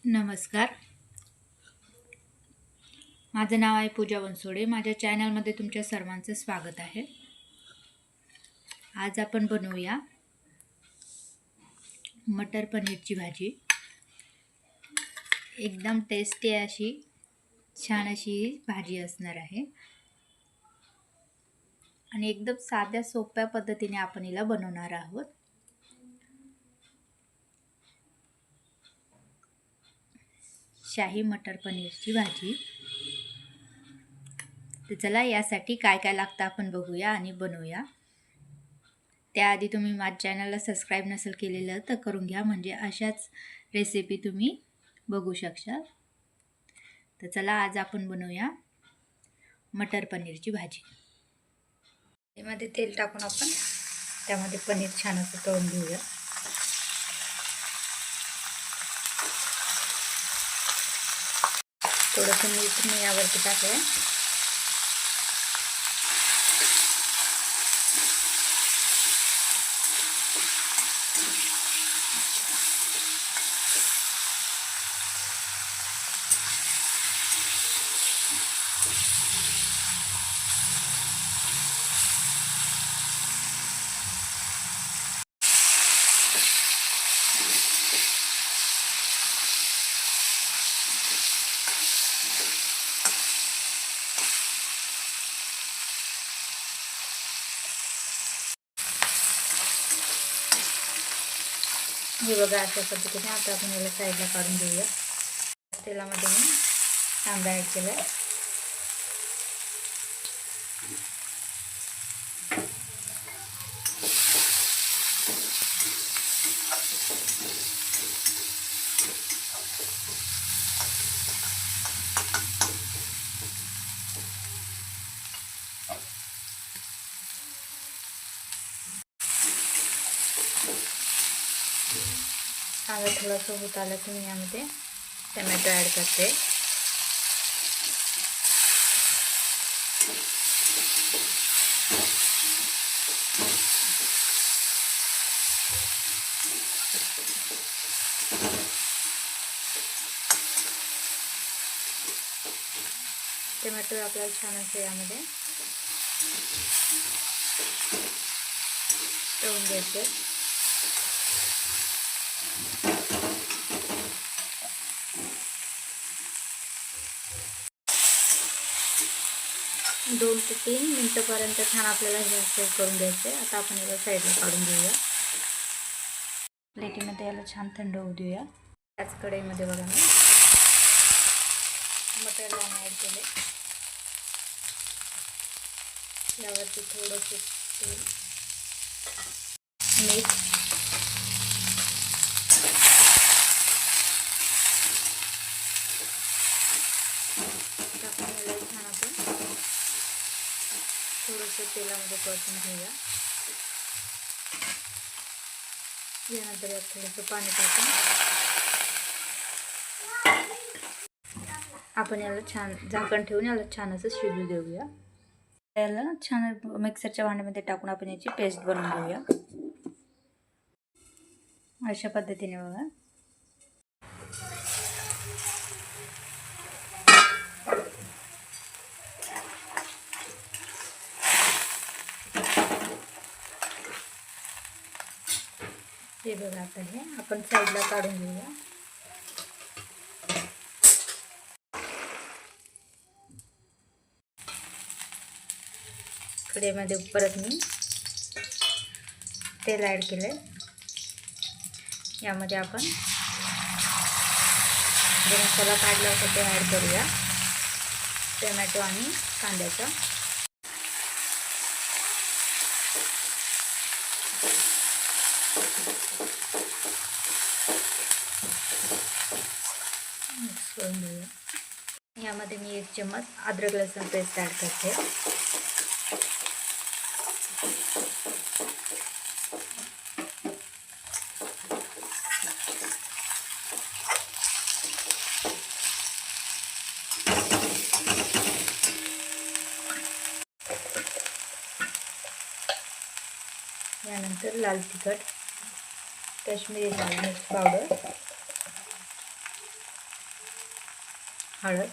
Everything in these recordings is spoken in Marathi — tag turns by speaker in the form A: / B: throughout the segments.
A: नमस्कार. माझं नाव आहे पूजा बनसोडे. माझ्या चॅनलमध्ये तुमच्या सर्वांचं स्वागत आहे. आज आपण बनवूया मटर पनीरची भाजी. एकदम टेस्टी अशी छान अशी भाजी असणार आहे आणि एकदम साध्या सोप्या पद्धतीने आपण हिला बनवणार आहोत. शाही मटर पनीरची भाजी. तर चला यासाठी काय काय लागतं आपण बघूया आणि बनवूया. त्याआधी तुम्ही माझ्या चॅनलला सबस्क्राईब नसेल केलेलं तर करून घ्या, म्हणजे अशाच रेसिपी तुम्ही बघू शकशाल. तर चला आज आपण बनवूया मटर पनीरची भाजी. त्यामध्ये तेल टाकून आपण त्यामध्ये पनीर छान असं तळून घेऊया. थोडंसं मीठ मी यावरती टाकूया. हे बघा, अशा पद्धतीने आता आपण याला साईडला काढून घेऊया. तेलामध्ये मी कांदा ॲड केला आहे. कांदा थोडासा होत आला की मी यामध्ये टमॅटो ॲड करते. टमॅटो आपल्याला छान असं यामध्ये तळून घ्यायचे. दोन ते 3 मिनिटापर्यंत छान आपल्याला हे फ्राय करून घ्यायचे. आता आपण याला साईडला काढून घेऊया. प्लेटीमध्ये याला छान थंड होऊ देऊया. त्याच कढईमध्ये बघा मी मटर दाणे ॲड केले. यावरती थोडंसं तेल, मीठ, टाकून याला छान आपण थोडंसं तेलामध्ये परतून घेऊया. यानंतर यात थोडंसं पाणी टाकून आपण याला छान झाकण ठेवून याला छान असं शिजू देऊया. याला छान मिक्सरच्या भांड्यामध्ये टाकून आपण याची पेस्ट बनवून घेऊया. अशा पद्धतीने बघा. हे बघा, आता हे आपण साईडला काढून घेऊया. कढईमध्ये परत मी तेल ॲड केलंय. यामध्ये आपण जो मसाला काढला होता ते ॲड करूया. टोमॅटो आणि कांद्याचा. मिक्स करून घेऊया. यामध्ये मी 1 चम्मच अद्रक लसूण पेस्ट ॲड करते. यानंतर लाल तिखट, काश्मीरी लाल मिर्च पावडर, हळद,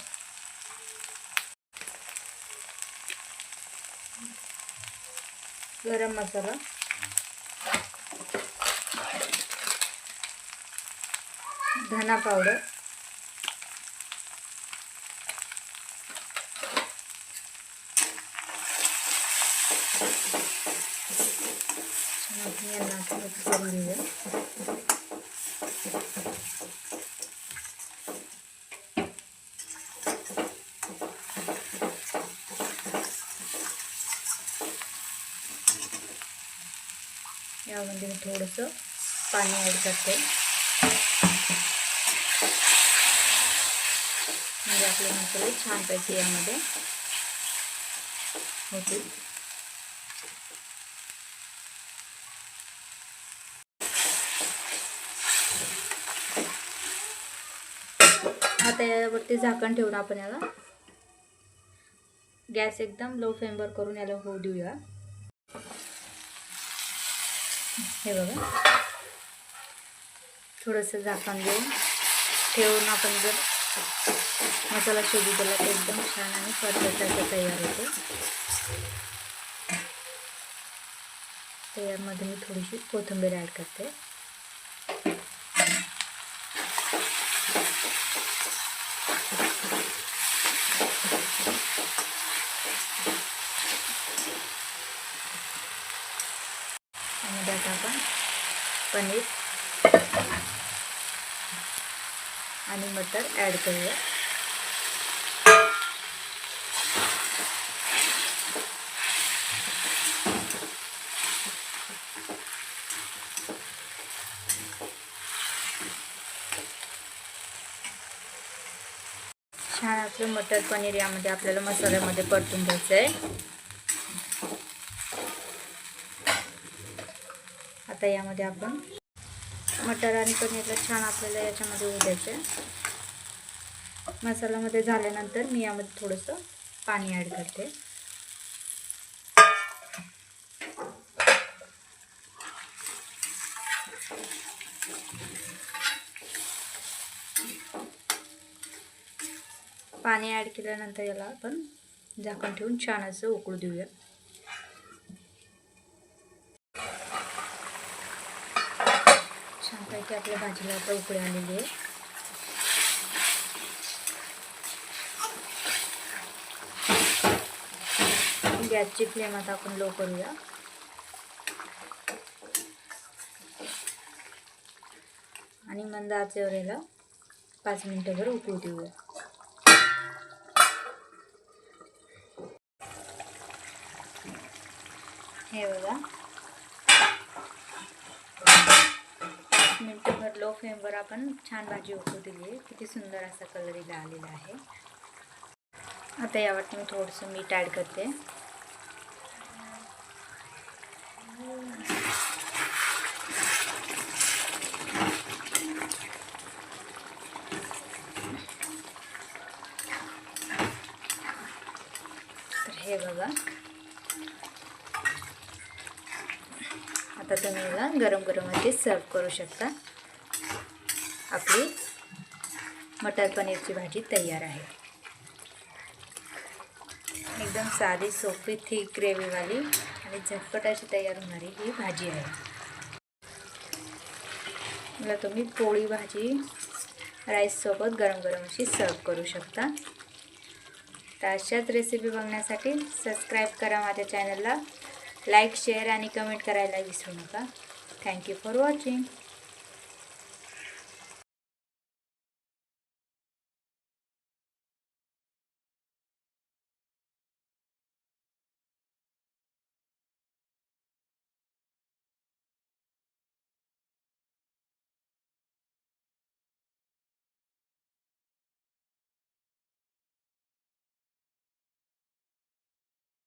A: गरम मसाला, धना पावडर, यांना मिक्स करून घेऊया. यामध्ये मी थोडंसं पाणी ॲड करते म्हणजे आपले मसाले छानपैकी यामध्ये होतील. आता यावरती झाकण ठेवून आपण याला गॅस एकदम लो फ्लेमवर करून याला होऊ देऊया. हे बघा, थोडंसं झाकण देऊन ठेवून आपण जर मसाला शिजू दिला तर एकदम छान आणि परफेक्ट असं तयार होतो. तर यामध्ये मी थोडीशी कोथिंबीर ॲड करते. त्यामध्ये आता आपण पनीर आणि मटर ॲड करूया. छान आपलं मटर पनीर यामध्ये आपल्याला मसाल्यामध्ये परतून घ्यायचं आहे. आता यामध्ये आपण मटर आणि पनीरला छान आपल्याला याच्यामध्ये होऊ द्यायचं आहे. मसाल्यामध्ये झाल्यानंतर मी यामध्ये थोडंसं पाणी ॲड करते. पाणी ॲड केल्यानंतर याला आपण झाकण ठेवून छान असं उकळू देऊया. छानपैकी आपल्या भाजीला आता उकळी आलेली आहे. गॅसची फ्लेम आता आपण लो करूया. आणि मंद आचेवर याला 5 मिनिटांवर उकळू देऊया. हे बघा, 5 मिनिटांवर लो फ्लेमवर आपण छान भाजी उकळू दिली आहे. किती सुंदर असा कलर इला आलेला आहे. आता यावरती मी थोडंसं मीठ ॲड करते. तर हे बघा, आता तुम्ही याला गरम गरम अशी सर्व करू शकता. आपली मटर पनीरची भाजी तयार आहे. एकदम साधी सोपी थिक ग्रेव्हीवाली आणि झटपट अशी तयार होणारी ही भाजी आहे. मला तुम्ही पोळी भाजी राईससोबत गरम गरम अशी सर्व करू शकता. तर अशाच रेसिपी बघण्यासाठी सबस्क्राईब करा माझ्या चॅनलला. लाईक, शेअर आणि कमेंट करायला विसरू नका. Thank you for watching.